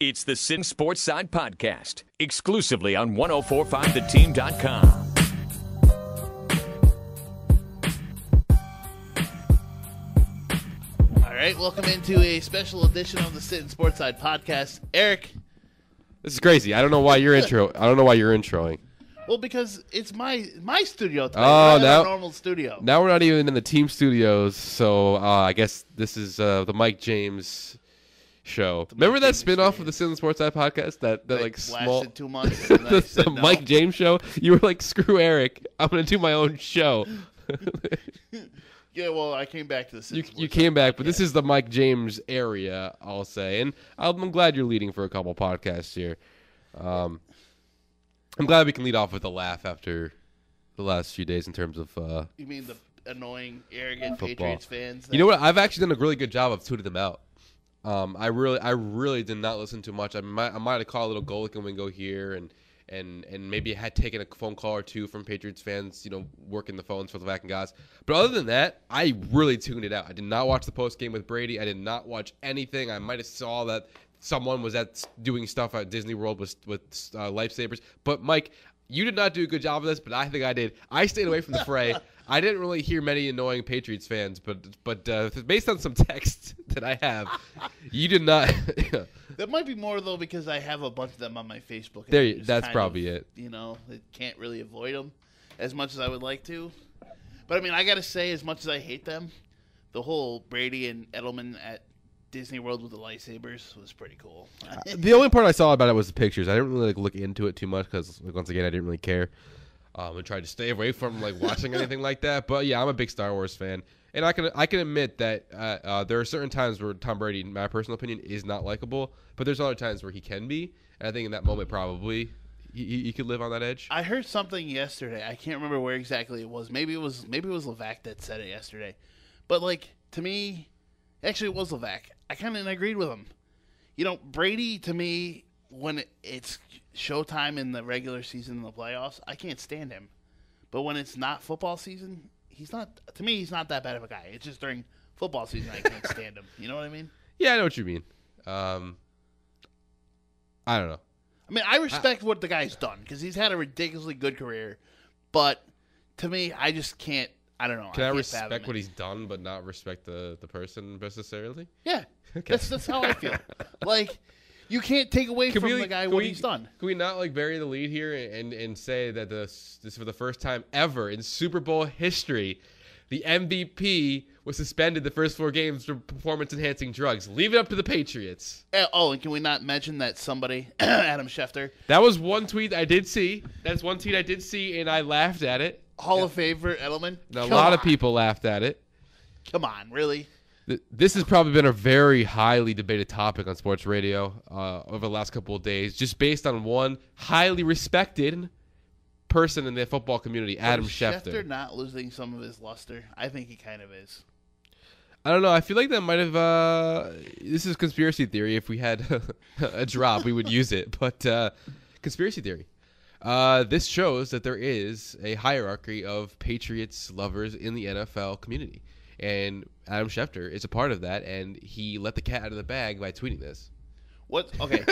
It's the Sittin Sportside podcast, exclusively on 1045theteam.com. All right, welcome into a special edition of the Sittin Sportside podcast. Eric. This is crazy. I don't know why you're introing. Well, because it's my studio today. Oh, not now our normal studio. Now we're not even in the team studios, so I guess this is the Mike James show. Remember that spinoff of the Sittin Sportside podcast? That like small lasted 2 months. And I said the no. Mike James show. You were like, screw Eric. I'm gonna do my own show. Yeah, well, I came back to the Sittin You came back, but this is the Mike James area, I'll say, and I'm glad you're leading for a couple podcasts here. I'm glad we can lead off with a laugh after the last few days in terms of You mean the annoying, arrogant football. Patriots fans? You know what? I've actually done a really good job of tuning them out. I really did not listen too much. I might have caught a little Golic and Wingo here, and maybe had taken a phone call or two from Patriots fans, working the phones for the vac and guys. But other than that, I really tuned it out. I did not watch the post game with Brady. I did not watch anything. I might have saw that someone was doing stuff at Disney World with lifesavers. But Mike, you did not do a good job of this, but I think I did. I stayed away from the fray. I didn't really hear many annoying Patriots fans, but based on some texts that I have, you did not. That might be more, though, because I have a bunch of them on my Facebook. That's probably it. I can't really avoid them as much as I would like to. But, I mean, I got to say, as much as I hate them, the whole Brady and Edelman at Disney World with the lightsabers was pretty cool. The only part I saw about it was the pictures. I didn't really look into it too much because, once again, I didn't really care. I tried to stay away from watching anything like that. But yeah, I'm a big Star Wars fan, and I can admit that there are certain times where Tom Brady, in my personal opinion, is not likable. But there's other times where he can be, and I think in that moment probably he could live on that edge. I heard something yesterday. I can't remember where exactly it was. Maybe it was Levac that said it yesterday. But to me, actually it was Levac. I kind of agreed with him. Brady, to me, when it's showtime in the regular season in the playoffs, I can't stand him. But when it's not football season, he's not that bad of a guy. It's just during football season I can't stand him. You know what I mean? Yeah, I know what you mean. I don't know. I mean, I respect what the guy's done because he's had a ridiculously good career. But to me, I just can't. I don't know. Can I respect what he's done, but not respect the person necessarily? Yeah, okay. That's how I feel. You can't take away from the guy what he's done. Can we not bury the lead here and say that this for the first time ever in Super Bowl history, the MVP was suspended the first 4 games for performance-enhancing drugs? Leave it up to the Patriots. Oh, and can we not mention that somebody, Adam Schefter? That was one tweet I did see. That's one tweet I did see, and I laughed at it. Hall of Famer Edelman. A lot of people laughed at it. Come on, really? This has probably been a very highly debated topic on sports radio over the last couple of days, just based on one highly respected person in the football community, Adam Schefter. Schefter not losing some of his luster? I think he kind of is. I don't know. I feel like that might have. This is conspiracy theory. If we had a drop, we would use it. But conspiracy theory. This shows that there is a hierarchy of Patriots lovers in the NFL community. And Adam Schefter is a part of that, and he let the cat out of the bag by tweeting this. Okay.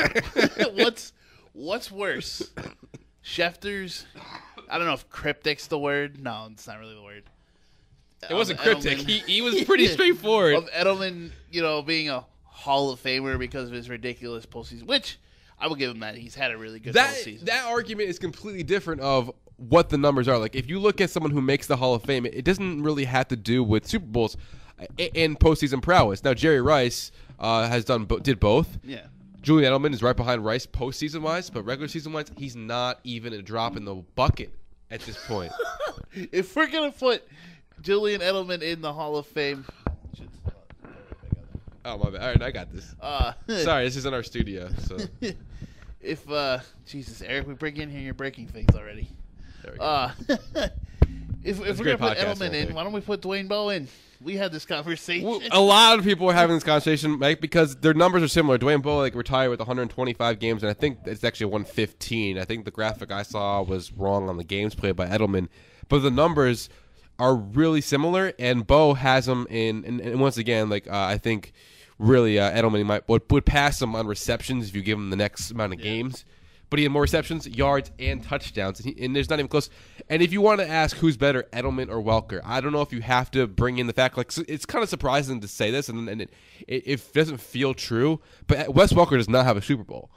What's worse? Schefter's, I don't know if cryptic's the word. No, it's not really the word. It wasn't cryptic. He was pretty straightforward. Of Edelman, being a Hall of Famer because of his ridiculous postseason, which I will give him that. He's had a really good postseason. That argument is completely different of what the numbers are. If you look at someone who makes the Hall of Fame, it doesn't really have to do with Super Bowls and postseason prowess. Now, Jerry Rice did both. Yeah. Julian Edelman is right behind Rice postseason-wise, but regular season-wise, he's not even a drop in the bucket at this point. If we're going to put Julian Edelman in the Hall of Fame. Oh, my bad. All right, I got this. Sorry, this is in our studio. So, Jesus, Eric, we bring in here, you're breaking things already. There we go. If we're going to put Edelman in, why don't we put Dwayne Bowe in? We had this conversation. Well, a lot of people are having this conversation, Mike, because their numbers are similar. Dwayne Bowe retired with 125 games, and I think it's actually 115. I think the graphic I saw was wrong on the games played by Edelman, but the numbers are really similar, and Bowe has them in. And once again, I think really Edelman would pass him on receptions if you give him the next amount of games. But he had more receptions, yards, and touchdowns, and there's not even close. And if you want to ask who's better, Edelman or Welker, I don't know if you have to bring in the fact. Like, it's kind of surprising to say this, and it doesn't feel true. But Wes Welker does not have a Super Bowl.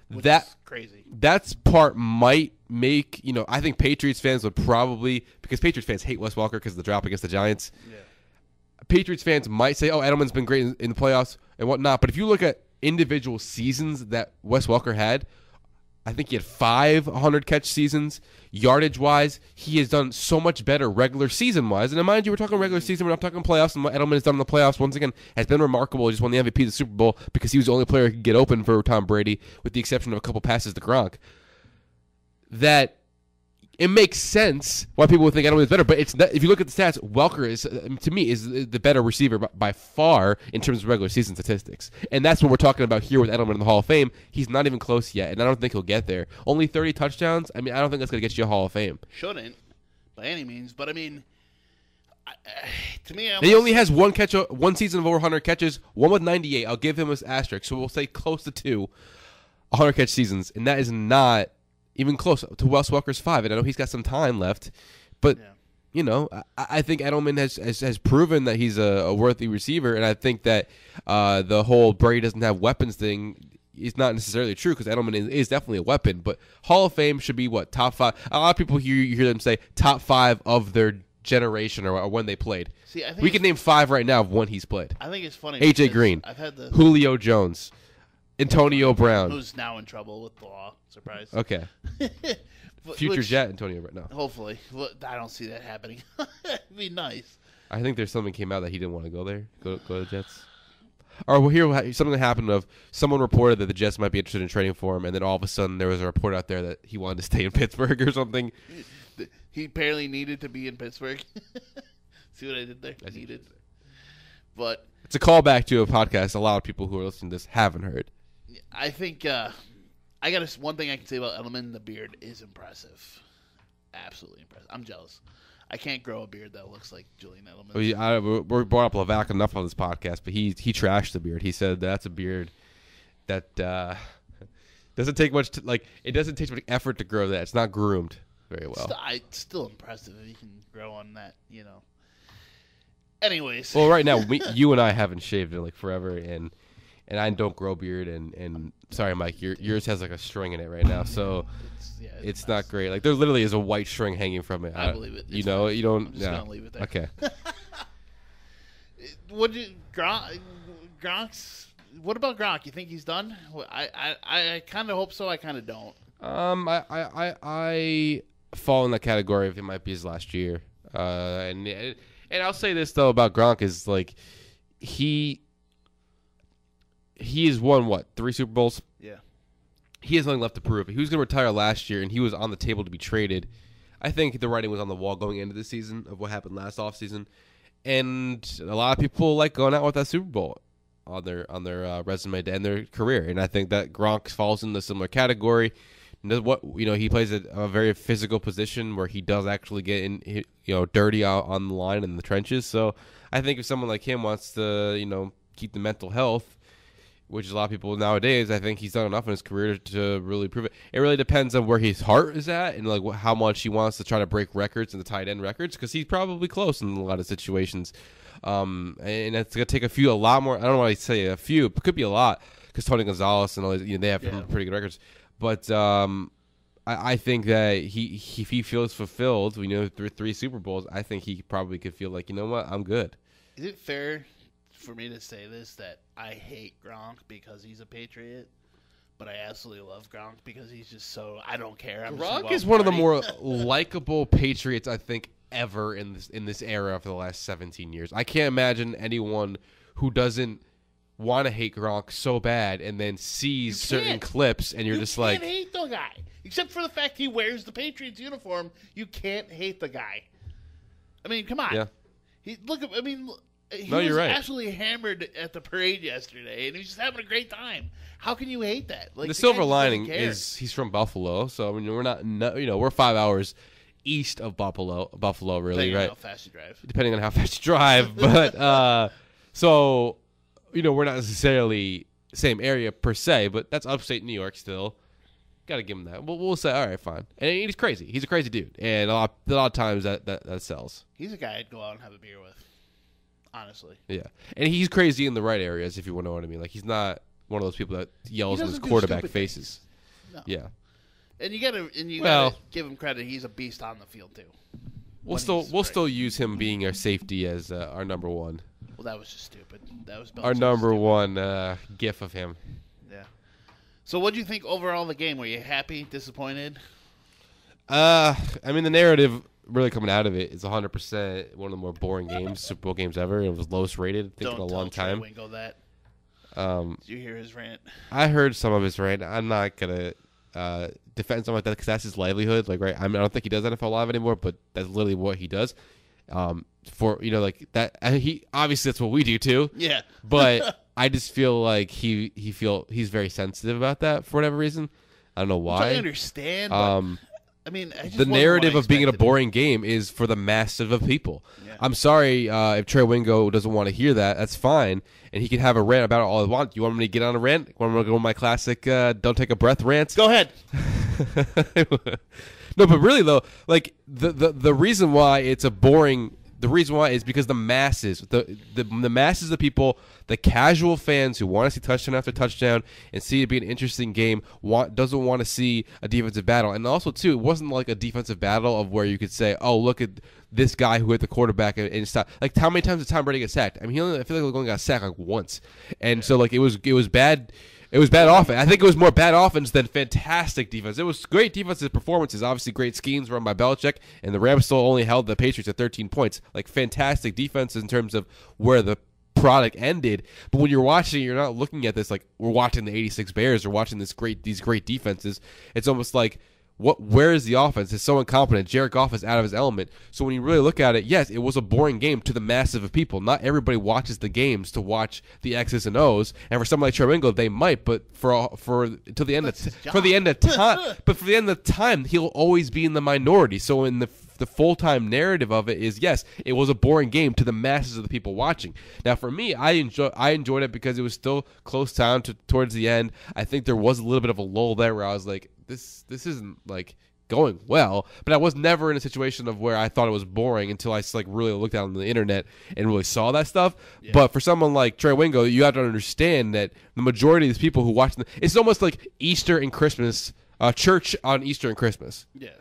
Which is crazy. That's part might make, I think Patriots fans would probably, because Patriots fans hate Wes Welker because of the drop against the Giants. Yeah. Patriots fans might say, oh, Edelman's been great in the playoffs and whatnot. But if you look at individual seasons that Wes Welker had, I think he had 500-catch seasons. Yardage-wise, he has done so much better regular season-wise. And mind you, we're talking regular season. We're not talking playoffs. And what Edelman has done in the playoffs, once again, has been remarkable. He just won the MVP of the Super Bowl because he was the only player who could get open for Tom Brady, with the exception of a couple passes to Gronk. That it makes sense why people would think Edelman is better. But it's not, if you look at the stats, Welker is, to me, is the better receiver by far in terms of regular season statistics. And that's what we're talking about here with Edelman in the Hall of Fame. He's not even close yet, and I don't think he'll get there. Only 30 touchdowns? I mean, I don't think that's going to get you a Hall of Fame. Shouldn't, by any means. But, I mean, to me, he only has one season of over 100 catches, one with 98. I'll give him an asterisk. So we'll say close to 2 100-catch seasons, and that is not even close to Wes Welker's 5. And I know he's got some time left, but I think Edelman has proven that he's a worthy receiver, and I think that the whole Brady doesn't have weapons thing is not necessarily true, because Edelman is definitely a weapon. But Hall of Fame should be what, top 5? A lot of people you hear them say top 5 of their generation or when they played. See, I think we can name 5 right now of when he's played. I think it's funny. AJ Green, Julio Jones, Antonio Brown, who's now in trouble with the law. Surprise. Okay. Future Jet Antonio right now. Hopefully. Well, I don't see that happening. It'd be nice. I think there's something came out that he didn't want to go there. Go to the Jets. Or we'll hear something happened of someone reported that the Jets might be interested in trading for him, and then all of a sudden there was a report out there that he wanted to stay in Pittsburgh or something. He apparently needed to be in Pittsburgh. See what I did there? Needed. But it's a callback to a podcast a lot of people who are listening to this haven't heard. I think I got one thing I can say about Edelman: the beard is impressive, absolutely impressive. I'm jealous. I can't grow a beard that looks like Julian Edelman. We're brought up Levac enough on this podcast, but he trashed the beard. He said that's a beard that doesn't take much. It doesn't take much effort to grow that. It's not groomed very well. It's still impressive if you can grow on that. Anyways. Well, right now you and I haven't shaved in forever, and I don't grow beard, and sorry, Mike, yours has a string in it right now, so it's not great. There literally is a white string hanging from it. I believe it. You don't. I'm just gonna leave it there. Okay. Gronk's? What about Gronk? You think he's done? I kind of hope so. I kind of don't. I fall in that category if it might be his last year. And I'll say this though about Gronk is he has won 3 Super Bowls? Yeah. He has nothing left to prove. He was going to retire last year, and he was on the table to be traded. I think the writing was on the wall going into the season of what happened last offseason. And a lot of people like going out with that Super Bowl on their resume to end their career. And I think that Gronk falls in the similar category. He plays a very physical position where he does actually get in, dirty on the line in the trenches. So I think if someone like him wants to, keep the mental health, which is a lot of people nowadays, I think he's done enough in his career to really prove it. It really depends on where his heart is at and how much he wants to try to break records and the tight end records, because he's probably close in a lot of situations. And it's going to take a lot more. I don't want to say a few, but it could be a lot, because Tony Gonzalez and all they have pretty good records. But I think that if he feels fulfilled, through 3 Super Bowls, I think he probably could feel like, you know what, I'm good. Is it fair for me to say this, that I hate Gronk because he's a Patriot, but I absolutely love Gronk because he's just so I don't care. Gronk is one of the more likable Patriots I think ever in this era for the last 17 years. I can't imagine anyone who doesn't want to hate Gronk so bad and then sees certain clips and you're just like, you can't hate the guy except for the fact he wears the Patriots uniform. You can't hate the guy. I mean, come on. Yeah. He was you're right. absolutely hammered at the parade yesterday, and he was just having a great time. How can you hate that? The silver lining is he's from Buffalo, so we're not we're 5 hours east of Buffalo, really, Depending right? on how fast you drive. Depending on how fast you drive, but so we're not necessarily same area per se, but that's upstate New York still. Got to give him that. We'll say, all right, fine. And he's crazy. He's a crazy dude, and a lot of times that sells. He's a guy I'd go out and have a beer with, honestly. Yeah, and he's crazy in the right areas, if you know what I mean. Like, he's not one of those people that yells in his quarterback faces. No. Yeah. And you gotta give him credit. He's a beast on the field too. We'll still use him being our safety as our number one. Well, that was just stupid. That was our number one gif of him. Yeah. So, what do you think overall of the game? Were you happy, disappointed? I mean, the narrative really coming out of it is 100% one of the more boring games, Super Bowl games ever. It was lowest rated, I think, in a long time. Don't tell Trey Wingo that. Did you hear his rant? I heard some of his rant. I'm not gonna defend something like that because that's his livelihood. Like, right? I don't think he does NFL Live anymore, but that's literally what he does. For like that, he obviously that's what we do too. Yeah. But I just feel like he's very sensitive about that for whatever reason. I don't know why. I understand. But, I mean, the narrative of being in a boring game is for the masses of people. Yeah. I'm sorry if Trey Wingo doesn't want to hear that. That's fine, and he can have a rant about it all he wants. You want me to get on a rant? Want me to go on my classic "Don't take a breath" rants? Go ahead. No, but really though, like the reason why it's a boring. The reason why is because the masses, the masses of people, the casual fans who want to see touchdown after touchdown and see it be an interesting game, doesn't want to see a defensive battle. And also, too, it wasn't like a defensive battle of where you could say, oh, look at this guy who hit the quarterback and stop. Like, how many times did Tom Brady get sacked? I mean, I feel like he only got sacked like once. And so, like, it was bad. It was bad offense. I think it was more bad offense than fantastic defense. It was great defensive performances. Obviously, great schemes run by Belichick, and the Rams still only held the Patriots at 13 points. Like, fantastic defense in terms of where the product ended. But when you're watching, you're not looking at this like we're watching the 86 Bears or watching these great defenses. It's almost like, where is the offense? It's so incompetent. Jared Goff is out of his element. So when you really look at it, yes, it was a boring game to the massive of people. Not everybody watches the games to watch the X's and O's. And for someone like Trey Wingo, they might, but for the end of time, he'll always be in the minority. So in the full-time narrative of it is, yes, it was a boring game to the masses of the people watching. Now, for me, I enjoyed it because it was still close down towards the end. I think there was a little bit of a lull there where I was like, this isn't like going well, but I was never in a situation of where I thought it was boring until I like really looked out on the internet and really saw that stuff. Yeah. But for someone like Trey Wingo, you have to understand that the majority of these people who watch it's almost like Easter and Christmas, church on Easter and Christmas. Yeah.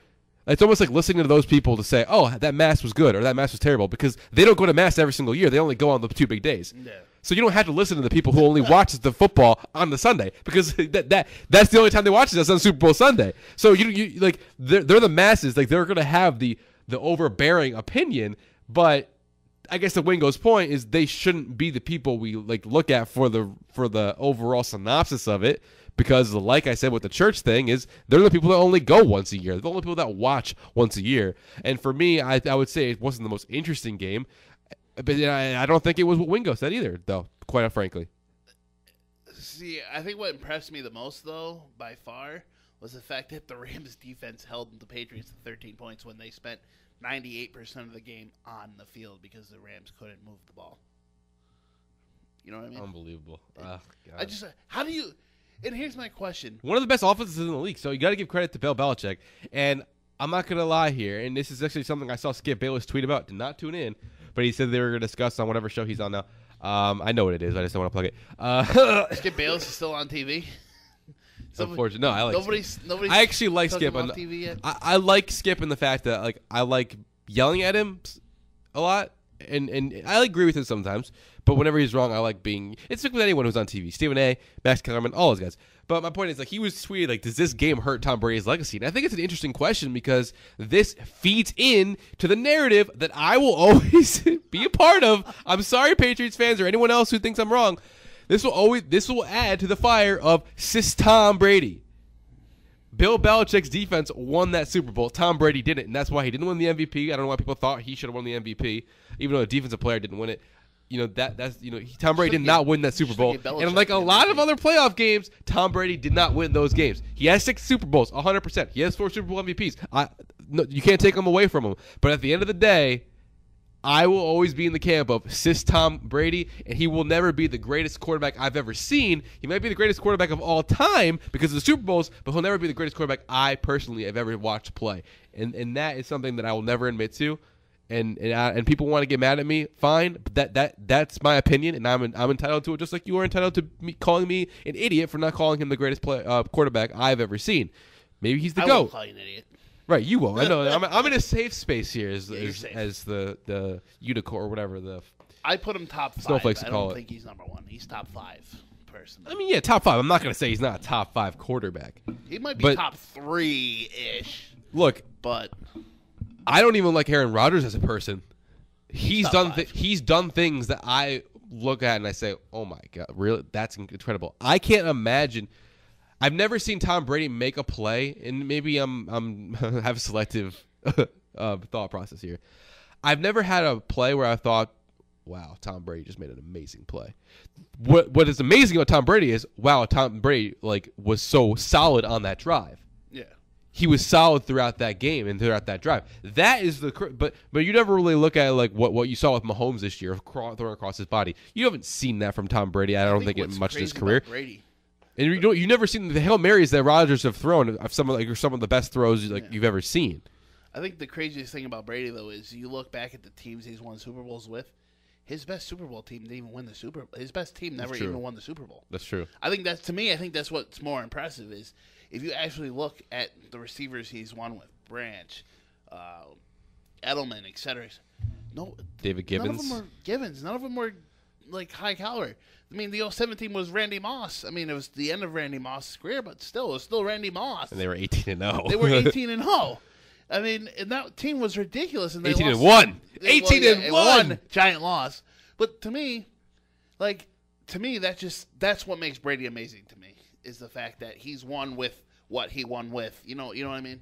It's almost like listening to those people to say, oh, that mass was good or that mass was terrible, because they don't go to mass every single year. They only go on the 2 big days. Yeah. So you don't have to listen to the people who only watch the football on the Sunday, because that's the only time they watch it. That's on Super Bowl Sunday. So you like they're the masses. Like, they're going to have the overbearing opinion, but I guess the Wingo's point is they shouldn't be the people we like look at for the overall synopsis of it. Because, like I said with the church thing, is they're the people that only go once a year. They're the only people that watch once a year. And for me, I would say it wasn't the most interesting game. But I don't think it was what Wingo said either, though, quite frankly. See, I think what impressed me the most, though, by far, was the fact that the Rams' defense held the Patriots to 13 points when they spent 98% of the game on the field because the Rams couldn't move the ball. You know what I mean? Unbelievable. How do you... And here's my question. One of the best offenses in the league, so you got to give credit to Bill Belichick. And I'm not going to lie here, and this is actually something I saw Skip Bayless tweet about. Did not tune in, but he said they were going to discuss on whatever show he's on now. I know what it is. I just don't want to plug it. Skip Bayless is still on TV? Unfortunately, no, I like nobody's I actually like Skip. On TV yet? I like Skip in the fact that like I like yelling at him a lot, and I agree with him sometimes. But whenever he's wrong, I like being... It's like with anyone who's on TV. Stephen A., Max Kellerman, all those guys. But my point is, like, he was tweeting, like, does this game hurt Tom Brady's legacy? And I think it's an interesting question because this feeds in to the narrative that I will always be a part of. I'm sorry, Patriots fans, or anyone else who thinks I'm wrong. This will add to the fire of Sis Tom Brady. Bill Belichick's defense won that Super Bowl. Tom Brady didn't, and that's why he didn't win the MVP. I don't know why people thought he should have won the MVP, even though a defensive player didn't win it. You know, that's Tom Brady did not win that Super Bowl. And like a lot of other playoff games, Tom Brady did not win those games. He has 6 Super Bowls, 100%. He has 4 Super Bowl MVPs. No, you can't take them away from him. But at the end of the day, I will always be in the camp of sis Tom Brady, and he will never be the greatest quarterback I've ever seen. He might be the greatest quarterback of all time because of the Super Bowls, but he'll never be the greatest quarterback I personally have ever watched play. And that is something that I will never admit to. And people want to get mad at me, fine. But that's my opinion, and I'm entitled to it, just like you are entitled to calling me an idiot for not calling him the greatest quarterback I've ever seen. Maybe he's the GOAT. I won't call you an idiot. Right, you won't. I know. I'm in a safe space here as the unicorn or whatever the. I put him top 5. Snowflakes I don't think he's number 1. He's top 5, personally. I mean, yeah, top 5. I'm not going to say he's not a top 5 quarterback. He might be top 3-ish. Look, but I don't even like Aaron Rodgers as a person. He's done things that I look at and I say, "Oh my God, really? That's incredible." I can't imagine. I've never seen Tom Brady make a play, and maybe I'm have a selective thought process here. I've never had a play where I thought, "Wow, Tom Brady just made an amazing play." What is amazing about Tom Brady is, wow, Tom Brady was so solid on that drive. Yeah, he was solid throughout that game and throughout that drive. That is but you never really look at what you saw with Mahomes this year, throwing across his body. You haven't seen that from Tom Brady. I don't think it much in his career. Brady. And you never seen the Hail Marys that Rodgers have thrown of some of the best throws you've ever seen. I think the craziest thing about Brady though is you look back at the teams he's won Super Bowls with. His best Super Bowl team didn't even win the Super Bowl. His best team never even won the Super Bowl. That's true. I think that's what's more impressive is if you actually look at the receivers he's won with, Branch, Edelman, etc. No, David Gibbons. None of them were Gibbons. None of them were high caliber. I mean, the 07 team was Randy Moss. I mean, it was the end of Randy Moss' career, but still, it was still Randy Moss. And they were 18-0. They were 18-0. I mean, and that team was ridiculous. And they 18-1. 18-1. Giant loss. But to me, that's what makes Brady amazing to me is the fact that he's won with what he won with. You know what I mean?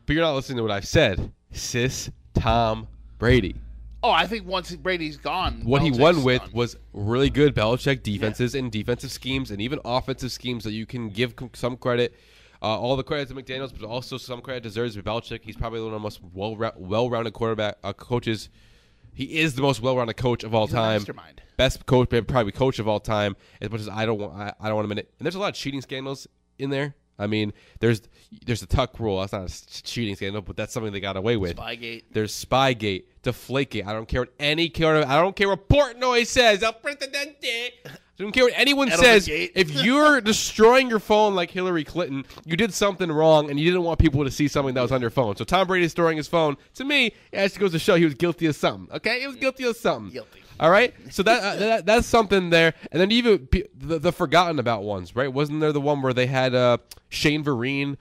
But you're not listening to what I've said. Sis Tom Brady. Oh, I think once Brady's gone, what he won with was really good Belichick defenses and defensive schemes and even offensive schemes that you can give some credit. All the credit to McDaniels, but also some credit deserves to Belichick. He's probably one of the most well-rounded coaches. He is the most well-rounded coach of all time. Mastermind. Best coach, probably coach of all time. As much as I don't want to admit it. And there's a lot of cheating scandals in there. I mean, there's the Tuck rule. That's not a cheating scandal, but that's something they got away with. Spygate. There's Spygate, Deflategate. I don't care what I don't care what Portnoy says. I don't care what anyone says. If you're destroying your phone like Hillary Clinton, you did something wrong, and you didn't want people to see something that was on your phone. So Tom Brady destroying his phone, to me, it actually goes to show he was guilty of something. Okay, he was guilty of something. Guilty. All right, so that's something there, and then even the forgotten about ones, right? Wasn't there the one where they had Shane Vereen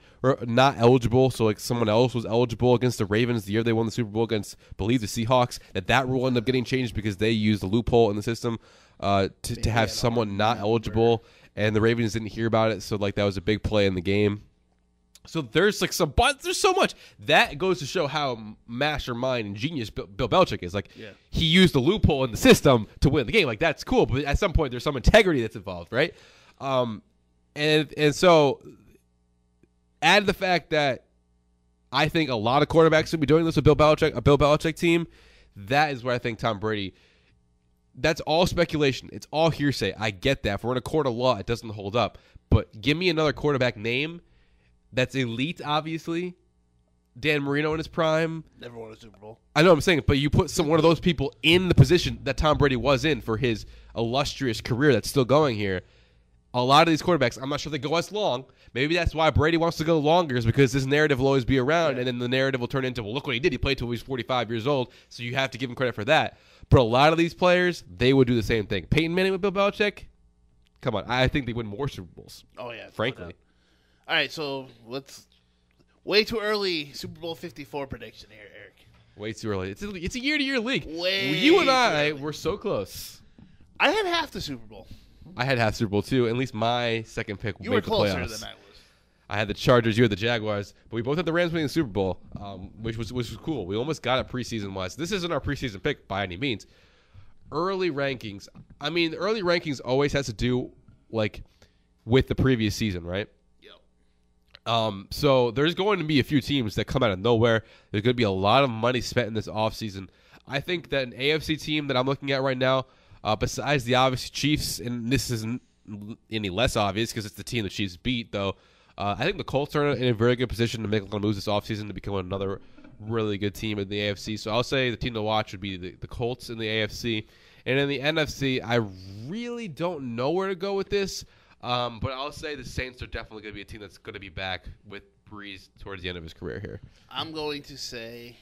not eligible, so someone else was eligible against the Ravens the year they won the Super Bowl against, I believe, the Seahawks? That rule ended up getting changed because they used a loophole in the system to have someone not eligible, and the Ravens didn't hear about it, so that was a big play in the game. So there's there's so much that goes to show how mastermind and genius Bill Belichick is. He used the loophole in the system to win the game. That's cool, but at some point there's some integrity that's involved, right? And so add the fact that I think a lot of quarterbacks would be doing this with a Bill Belichick team. That is where I think Tom Brady. That's all speculation. It's all hearsay. I get that. If we're in a court of law, it doesn't hold up. But give me another quarterback name. That's elite, obviously. Dan Marino in his prime. Never won a Super Bowl. I know what I'm saying, but you put one of those people in the position that Tom Brady was in for his illustrious career that's still going here. A lot of these quarterbacks, I'm not sure they go as long. Maybe that's why Brady wants to go longer, is because this narrative will always be around, and then the narrative will turn into, well, look what he did. He played till he was 45 years old, so you have to give him credit for that. But a lot of these players, they would do the same thing. Peyton Manning with Bill Belichick, come on. I think they win more Super Bowls. Oh, yeah. Frankly. All right, so let's way too early Super Bowl 54 prediction here, Eric. Way too early. It's a year-to-year league. You and I were so close. I had half the Super Bowl. I had half Super Bowl too. At least my second pick. You were closer than I was. I had the Chargers. You had the Jaguars. But we both had the Rams winning the Super Bowl, which was cool. We almost got it preseason wise. This isn't our preseason pick by any means. Early rankings. I mean, early rankings always has to do with the previous season, right? So there's going to be a few teams that come out of nowhere. There's going to be a lot of money spent in this offseason I think that an AFC team that I'm looking at right now, besides the obvious Chiefs, and this isn't any less obvious because it's the team the Chiefs beat, though, I think the Colts are in a very good position to make a lot of moves this offseason to become another really good team in the AFC. So I'll say the team to watch would be the Colts in the AFC. And in the NFC, I really don't know where to go with this, but I'll say the Saints are definitely going to be a team that's going to be back with Breeze towards the end of his career here. I'm going to say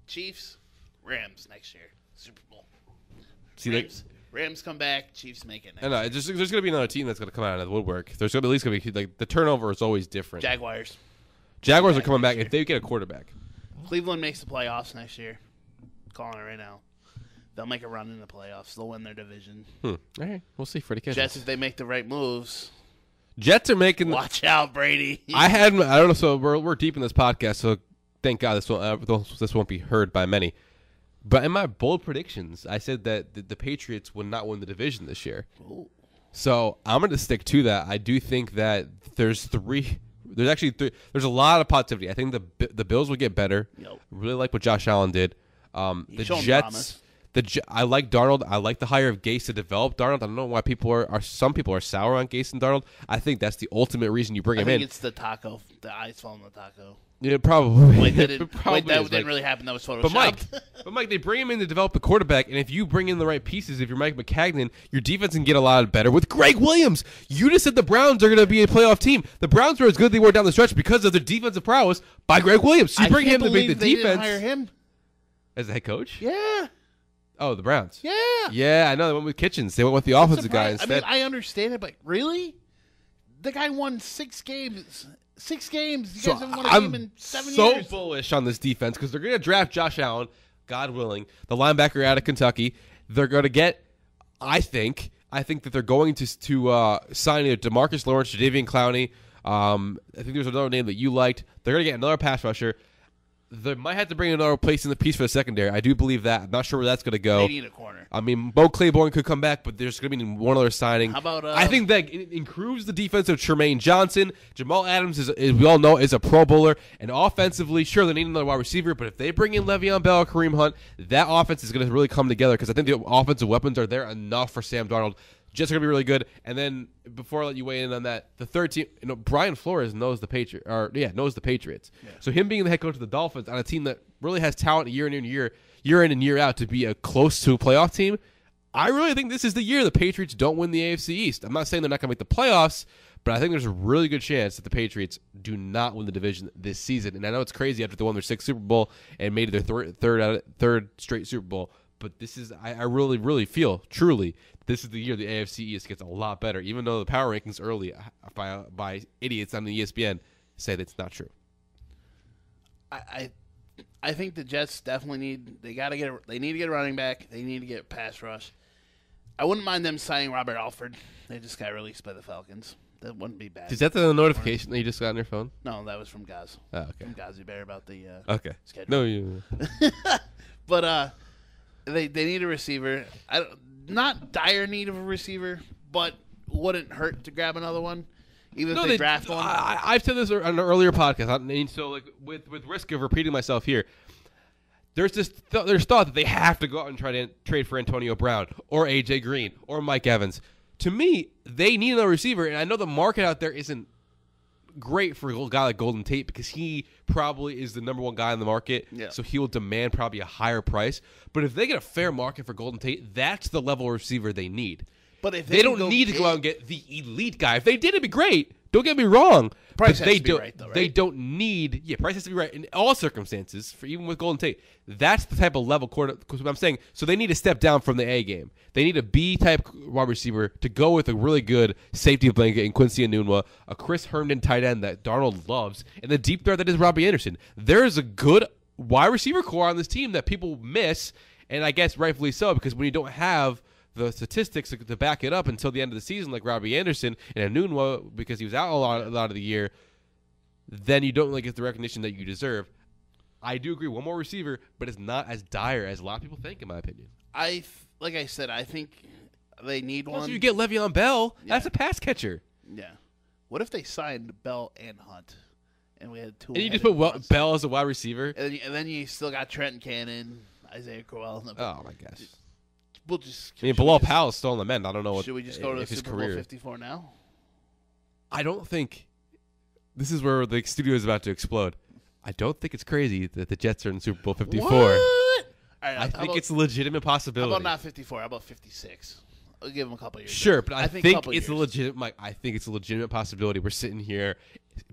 Chiefs, Rams next year, Super Bowl. Rams come back, Chiefs make it next year. There's going to be another team that's going to come out of the woodwork. There's at least going to be like the turnover is always different. Jaguars are coming back if they get a quarterback. Cleveland makes the playoffs next year. Calling it right now. They'll make a run in the playoffs. They'll win their division. All right, we'll see. Freddie Kitchens. Jets, if they make the right moves. Jets are making. Watch out, Brady. I don't know. So we're deep in this podcast. So thank God this won't be heard by many. But in my bold predictions, I said that the Patriots would not win the division this year. Ooh. So I'm going to stick to that. I do think that there's three. There's a lot of positivity. I think the Bills will get better. Yep. Really like what Josh Allen did. The Jets. I like Darnold. I like the hire of Gase to develop Darnold. I don't know why some people are sour on Gase and Darnold. I think that's the ultimate reason you bring him in. I think it's the taco. The eyes fall on the taco. Yeah, probably. Wait, that didn't really happen. That was photoshopped. But Mike, they bring him in to develop the quarterback, and if you bring in the right pieces, if you're Mike McCagnon, your defense can get a lot better with Greg Williams. You just said the Browns are going to be a playoff team. The Browns were as good as they were down the stretch because of their defensive prowess by Greg Williams. So you bring him to make the defense. Didn't hire him as the head coach. Yeah. Oh, the Browns. Yeah. Yeah, I know. They went with Kitchens. They went with the offensive guy instead. I understand it, but really? The guy won 6 games. 6 games. You guys haven't won a game in 7 years. I'm so bullish on this defense because they're going to draft Josh Allen, God willing, the linebacker out of Kentucky. They're going to get, I think that they're going to sign either DeMarcus Lawrence, Jadeveon Clowney. I think there's another name that you liked. They're going to get another pass rusher. They might have to bring another place in the piece for the secondary. I do believe that. I'm not sure where that's going to go. They need a corner. I mean, Bo Claiborne could come back, but there's going to be one other signing. How about I think that it improves the defense of Tremaine Johnson. Jamal Adams, is we all know, is a Pro Bowler. And offensively, sure, they need another wide receiver, but if they bring in Le'Veon Bell or Kareem Hunt, that offense is going to really come together because I think the offensive weapons are there enough for Sam Darnold. Jets are going to be really good. And then, before I let you weigh in on that, the third team, Brian Flores knows the Patriots. Yeah. So him being the head coach of the Dolphins on a team that really has talent year in and year out to be close to a playoff team, I really think this is the year the Patriots don't win the AFC East. I'm not saying they're not going to make the playoffs, but I think there's a really good chance that the Patriots do not win the division this season. And I know it's crazy after they won their 6th Super Bowl and made it their third straight Super Bowl. But this is, I really, really feel, truly, this is the year the AFC East gets a lot better, even though the power rankings early by idiots on the ESPN say that's not true. I think the Jets definitely need to get a running back. They need to get a pass rush. I wouldn't mind them signing Robert Alford. They just got released by the Falcons. That wouldn't be bad. Is that the notification that you just got on your phone? No, that was from Gaz. Oh, okay. From Gazi Bear about the schedule. No, you. But they need a receiver. Not dire need of a receiver, but wouldn't hurt to grab another one, even if they draft one. I've said this on an earlier podcast, and so like with risk of repeating myself here, there's thought that they have to go out and try to trade for Antonio Brown or AJ Green or Mike Evans. To me, they need another receiver, and I know the market out there isn't great for a guy like Golden Tate because he probably is the number one guy in the market, so he will demand probably a higher price. But if they get a fair market for Golden Tate, that's the level of receiver they need. But if they don't need to go out and get the elite guy. If they did, it'd be great. Don't get me wrong. Price has to be right, though, right? They don't need. Yeah, price has to be right in all circumstances. Even with Golden Tate, that's the type of level quarter. What I'm saying. So they need to step down from the A game. They need a B type wide receiver to go with a really good safety blanket in Quincy Enunwa, a Chris Herndon tight end that Darnold loves, and the deep threat that is Robbie Anderson. There is a good wide receiver core on this team that people miss, and I guess rightfully so because when you don't have the statistics to back it up until the end of the season, like Robbie Anderson and Enunwa, because he was out a lot of the year, then you don't really get the recognition that you deserve. I do agree, one more receiver, but it's not as dire as a lot of people think, in my opinion. Like I said, I think they need one. Once you get Le'Veon Bell, that's a pass catcher. Yeah. What if they signed Bell and Hunt, and we had two? And you just put Bell as a wide receiver, and then you still got Trenton Cannon. Isaiah Crowell. Oh my gosh. We'll just. I mean, Bilal Powell is still on the mend. I don't know what. Should we just go to his Super career. Bowl 54 now? I don't think. This is where the studio is about to explode. I don't think it's crazy that the Jets are in Super Bowl 54. What? All right, I think it's a legitimate possibility. How about not 54? How about 56? I'll give them a couple years. Sure, but I think it's a years. legitimate. Mike, I think it's a legitimate possibility. We're sitting here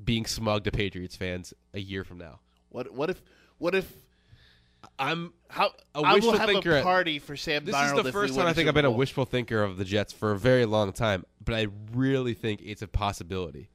being smug to Patriots fans a year from now. What if I'm how a I wishful will have thinker a party for Sam This Darnold is the first time I think I've been a wishful thinker of the Jets for a very long time, but I really think it's a possibility.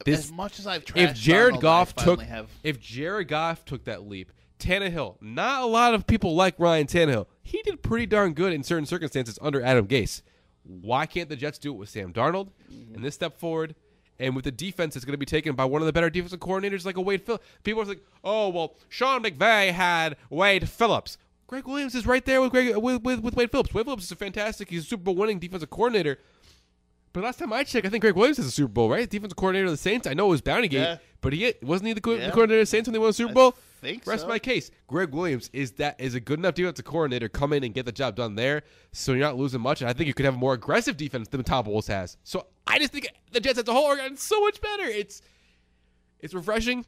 As much as I've trashed if Jared Darnold, Goff I finally have. if Jared Goff took that leap, Tannehill, not a lot of people like Ryan Tannehill. He did pretty darn good in certain circumstances under Adam Gase. Why can't the Jets do it with Sam Darnold and this step forward? And with the defense that's going to be taken by one of the better defensive coordinators like a Wade Phillips. People are like, oh, well, Sean McVay had Wade Phillips. Greg Williams is right there with Wade Phillips. Wade Phillips is fantastic. He's a Super Bowl winning defensive coordinator. But last time I checked, I think Greg Williams is a Super Bowl, right? Defensive coordinator of the Saints. I know it was Bountygate, but wasn't he the coordinator of the Saints when they won the Super Bowl? I think Rest so. my case. Greg Williams is a good enough defensive coordinator. Come in and get the job done there, so you're not losing much. And I think you could have a more aggressive defense than Tom Bowles has. So I just think the Jets as a whole are getting so much better. It's refreshing.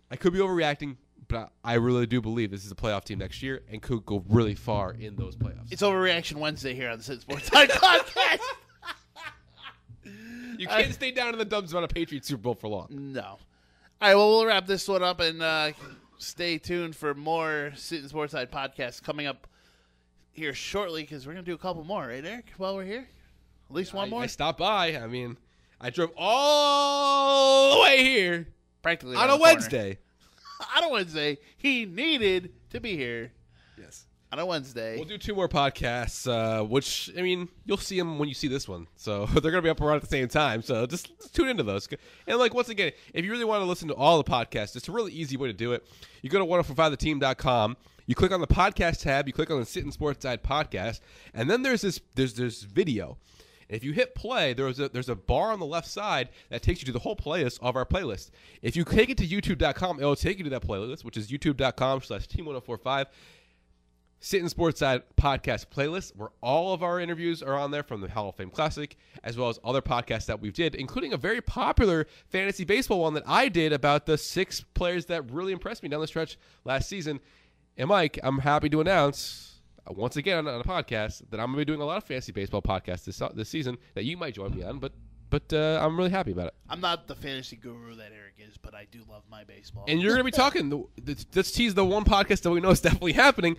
I could be overreacting, but I really do believe this is a playoff team next year and could go really far in those playoffs. It's Overreaction Wednesday here on the Sportside podcast. You can't stay down in the dumps on a Patriots Super Bowl for long. No. All right, well, we'll wrap this one up and stay tuned for more Sittin Sportside podcasts coming up here shortly because we're going to do a couple more, right, Eric, while we're here? At least one more? I stopped by. I mean, I drove all the way here Practically on around a the corner. Wednesday. On a Wednesday. He needed to be here Yes. on a Wednesday. We'll do 2 more podcasts, which, I mean, you'll see them when you see this one. So they're going to be up around at the same time. So just tune into those. And, once again, if you really want to listen to all the podcasts, it's a really easy way to do it. You go to 1045theteam.com. You click on the podcast tab. You click on the Sittin Sportside podcast. And then there's this video. And if you hit play, there's a bar on the left side that takes you to the whole playlist of our playlist. If you take it to youtube.com, it will take you to that playlist, which is youtube.com/team1045. Sittin Sportside podcast playlist, where all of our interviews are on there from the Hall of Fame Classic, as well as other podcasts that we've did, including a very popular fantasy baseball one that I did about the 6 players that really impressed me down the stretch last season. And Mike, I'm happy to announce once again on a podcast that I'm going to be doing a lot of fantasy baseball podcasts this season that you might join me on, but I'm really happy about it. I'm not the fantasy guru that Eric is, but I do love my baseball. And you're going to be talking. Let's tease the one podcast that we know is definitely happening.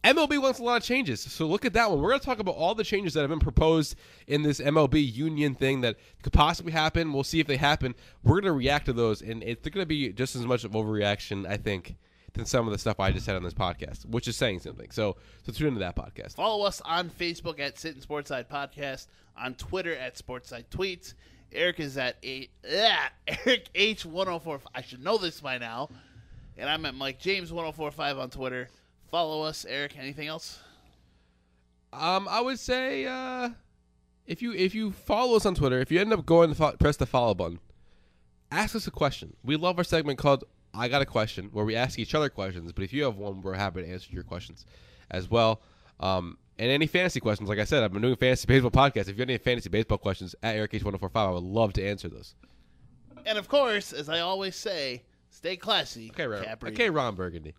MLB wants a lot of changes, so look at that one. We're going to talk about all the changes that have been proposed in this MLB union thing that could possibly happen. We'll see if they happen. We're going to react to those, and it's going to be just as much of overreaction, I think, than some of the stuff I just said on this podcast, which is saying something. So tune into that podcast. Follow us on Facebook at Sittin Sportside Podcast, on Twitter at Sportside Tweets. Eric is at Eric H1045. I should know this by now. And I'm at Mike James 1045 on Twitter. Follow us, Eric. Anything else? I would say if you follow us on Twitter, if you end up going to press the follow button, ask us a question. We love our segment called I Got a Question, where we ask each other questions. But if you have one, we're happy to answer your questions as well. And any fantasy questions, like I said, I've been doing a fantasy baseball podcast. If you have any fantasy baseball questions at Eric H1045, I would love to answer those. And of course, as I always say, stay classy. Okay, Ron Burgundy.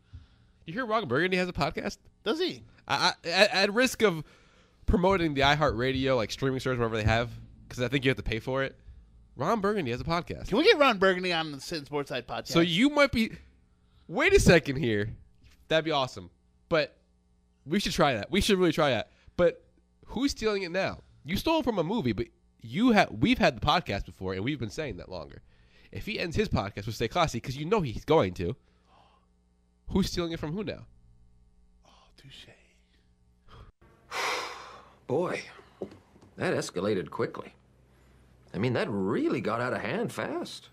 You hear Ron Burgundy has a podcast? Does he? At risk of promoting the iHeartRadio streaming service wherever they have, because I think you have to pay for it. Ron Burgundy has a podcast. Can we get Ron Burgundy on the Sittin Sportside podcast? So you might be. Wait a second here. That'd be awesome. But we should try that. We should really try that. But who's stealing it now? You stole it from a movie, but we've had the podcast before, and we've been saying that longer. If he ends his podcast with Stay Classy, because you know he's going to, who's stealing it from who now? Oh, touche. Boy, that escalated quickly. I mean, that really got out of hand fast.